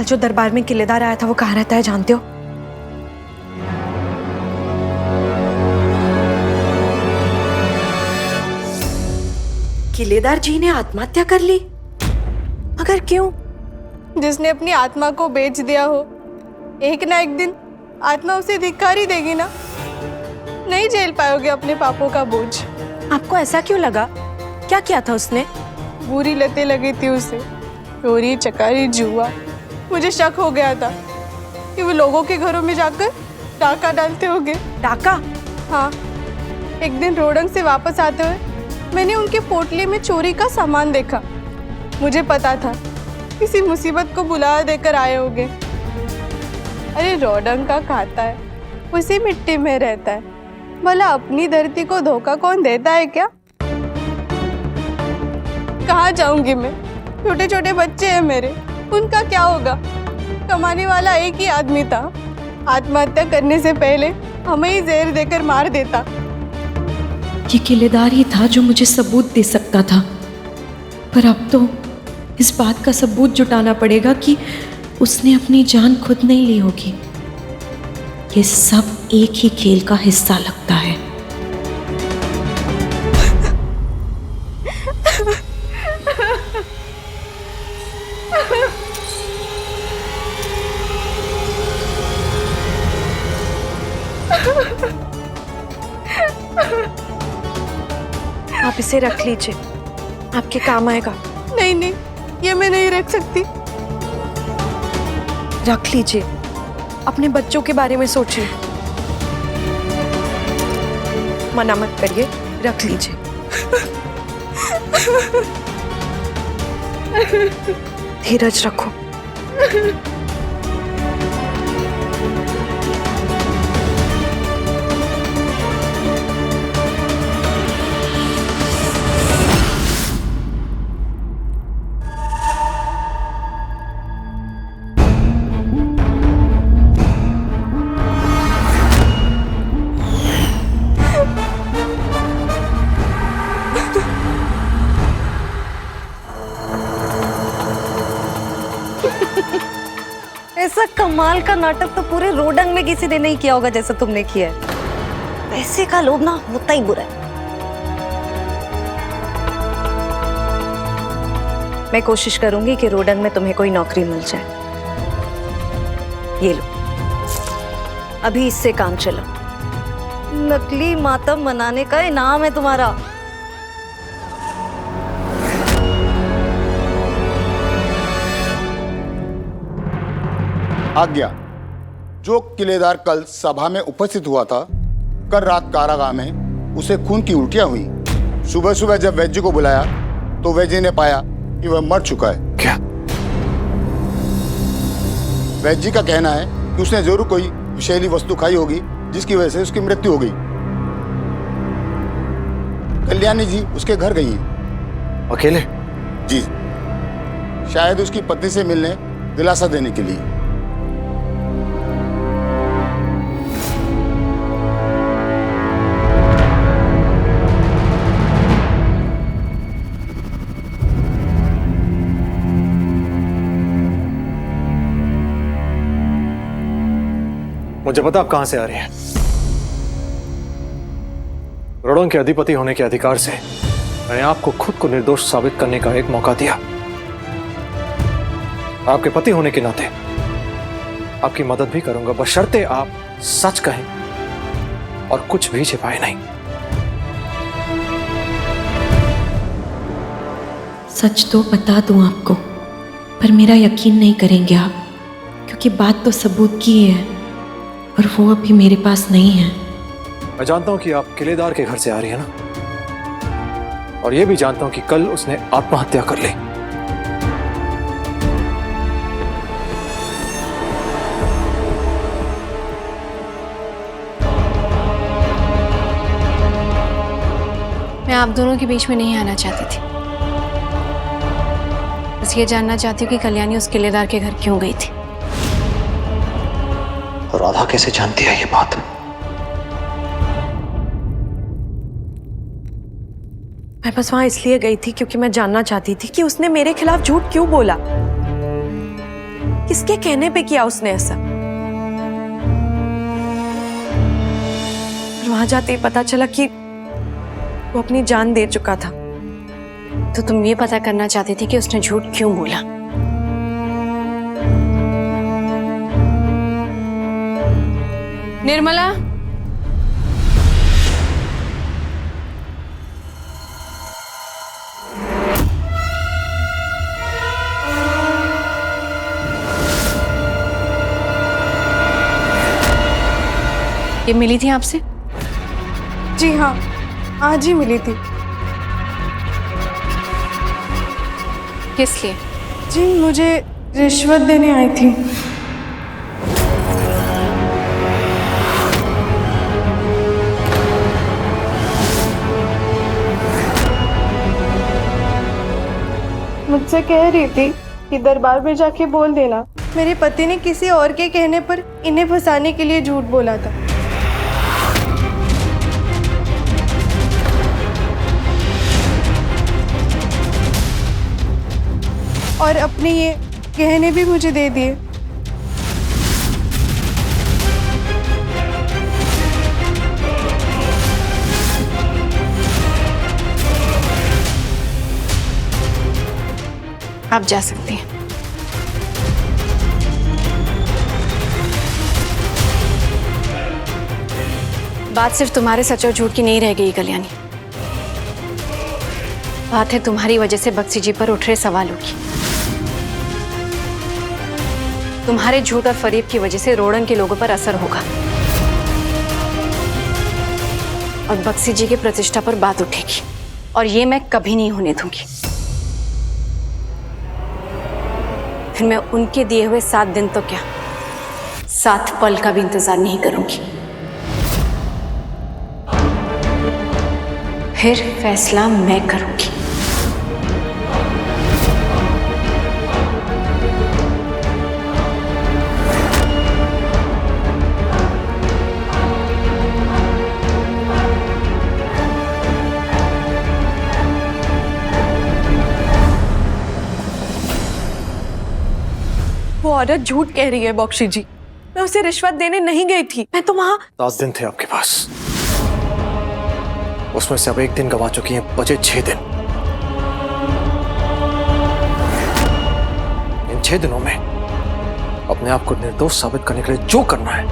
कल जो दरबार में किलेदार आया था वो कहाँ रहता है जानते हो? किलेदार जी ने आत्महत्या कर ली? मगर क्यों? जिसने अपनी आत्मा को बेच दिया हो, एक ना एक दिन आत्मा उसे धिक्कार ही देगी ना। नहीं झेल पाओगे अपने पापों का बोझ। आपको ऐसा क्यों लगा? क्या किया था उसने? बुरी लतें लगी थी उसे, चोरी चकारी जुआ। मुझे शक हो गया था कि वो लोगों के घरों में जाकर डाका डालते होंगे। डाका? हाँ, एक दिन रोडंग से वापस आते हुए मैंने उनके पोटली में चोरी का सामान देखा। मुझे पता था किसी मुसीबत को बुला देकर आए होंगे। अरे रोडंग का खाता है, उसी मिट्टी में रहता है, भला अपनी धरती को धोखा कौन देता है क्या? कहाँ जाऊंगी मैं? छोटे छोटे बच्चे हैं मेरे, उनका क्या होगा? कमाने वाला एक ही आदमी था, आत्महत्या करने से पहले हमें ही जहर देकर मार देता। ये किलेदार ही था जो मुझे सबूत दे सकता था, पर अब तो इस बात का सबूत जुटाना पड़ेगा कि उसने अपनी जान खुद नहीं ली होगी। ये सब एक ही खेल का हिस्सा लगता है। आप इसे रख लीजिए, आपके काम आएगा। नहीं नहीं, ये मैं नहीं रख सकती। रख लीजिए, अपने बच्चों के बारे में सोचिए। मना मत करिए, रख लीजिए। धीरज रखो। ऐसा कमाल का नाटक तो पूरे रोडंग में किसी ने नहीं किया होगा जैसा तुमने किया है। पैसे का लोभ ना होता ही बुरा है। मैं कोशिश करूंगी कि रोडंग में तुम्हें कोई नौकरी मिल जाए। ये लो, अभी इससे काम चला। नकली मातम मनाने का इनाम है तुम्हारा। आज्ञा। जो किलेदार कल सभा में उपस्थित हुआ था, कल रात कारागार में उसे खून की उल्टियां हुई। सुबह सुबह जब वैद्य को बुलाया तो वैद्य ने पाया कि वह मर चुका है। क्या? वैद्य का कहना है कि उसने जरूर कोई विषैली वस्तु खाई होगी जिसकी वजह से उसकी मृत्यु हो गई। कल्याणी जी उसके घर गई हैं। अकेले? जी, शायद उसकी पत्नी से मिलने, दिलासा देने के लिए। मुझे पता आप कहां से आ रहे हैं। रोडंग के अधिपति होने के अधिकार से मैंने आपको खुद को निर्दोष साबित करने का एक मौका दिया। आपके पति होने के नाते आपकी मदद भी करूंगा, बशर्ते आप सच कहें और कुछ भी छिपाए नहीं। सच तो बता दूं आपको, पर मेरा यकीन नहीं करेंगे आप, क्योंकि बात तो सबूत की है और वो अभी मेरे पास नहीं है। मैं जानता हूं कि आप किलेदार के घर से आ रही है ना, और यह भी जानता हूं कि कल उसने आत्महत्या कर ली। मैं आप दोनों के बीच में नहीं आना चाहती थी, बस ये जानना चाहती हूँ कि कल्याणी उस किलेदार के घर क्यों गई थी। राधा कैसे जानती है ये बात? मैं बस वहां इसलिए गई थी क्योंकि मैं जानना चाहती थी कि उसने मेरे खिलाफ झूठ क्यों बोला। किसके कहने पे किया उसने ऐसा? वहां जाते ही पता चला कि वो अपनी जान दे चुका था। तो तुम ये पता करना चाहती थी कि उसने झूठ क्यों बोला? निर्मला, ये मिली थी आपसे? जी हाँ, आज ही मिली थी। किस लिए? जी मुझे रिश्वत देने आई थी। मुझसे कह रही थी कि दरबार में जाके बोल देना मेरे पति ने किसी और के कहने पर इन्हें फंसाने के लिए झूठ बोला था। और अपने ये गहने भी मुझे दे दिए। आप जा सकती हैं। बात सिर्फ तुम्हारे सच और झूठ की नहीं रह गई कल्याणी। बात है तुम्हारी वजह से बक्सी जी पर उठ रहे सवालों की। तुम्हारे झूठ और फरेब की वजह से रोड़ंग के लोगों पर असर होगा और बक्सी जी की प्रतिष्ठा पर बात उठेगी, और ये मैं कभी नहीं होने दूंगी। फिर मैं उनके दिए हुए 7 दिन तो क्या, 7 पल का भी इंतजार नहीं करूंगी। फिर फैसला मैं करूंगी। वो औरत झूठ कह रही है बख्शी जी। मैं उसे रिश्वत देने नहीं गई थी। मैं तो वहां 10 दिन थे आपके पास, उसमें से अब 1 दिन गवा चुकी हैं, बचे 6 दिन। इन 6 दिनों में अपने आप को निर्दोष साबित करने के लिए जो करना है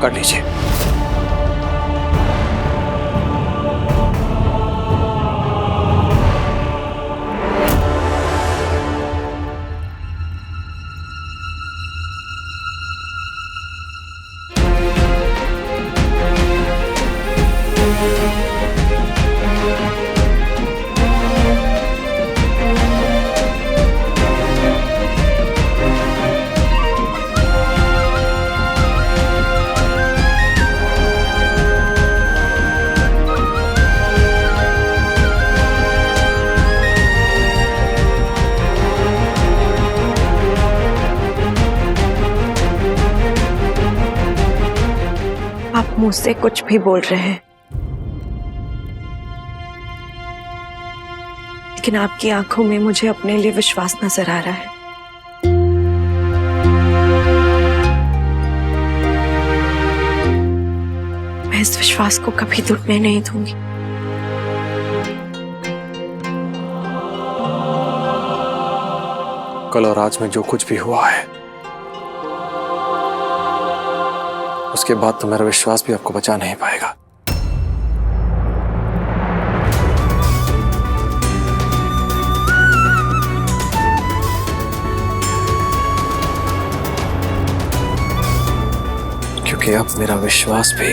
कर लीजिए। आप मुझसे कुछ भी बोल रहे हैं, लेकिन आपकी आंखों में मुझे अपने लिए विश्वास नजर आ रहा है। मैं इस विश्वास को कभी टूटने नहीं दूंगी। कल और आज में जो कुछ भी हुआ है, उसके बाद तो मेरा विश्वास भी आपको बचा नहीं पाएगा। क्योंकि अब मेरा विश्वास भी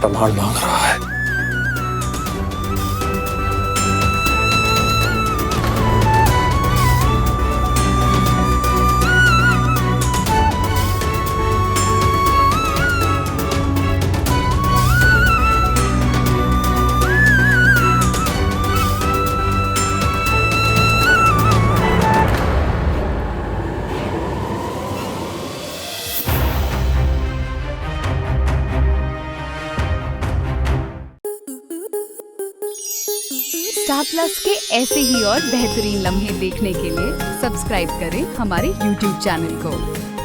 प्रमाण मांग रहा है। स्टार प्लस के ऐसे ही और बेहतरीन लम्हे देखने के लिए सब्सक्राइब करें हमारे YouTube चैनल को।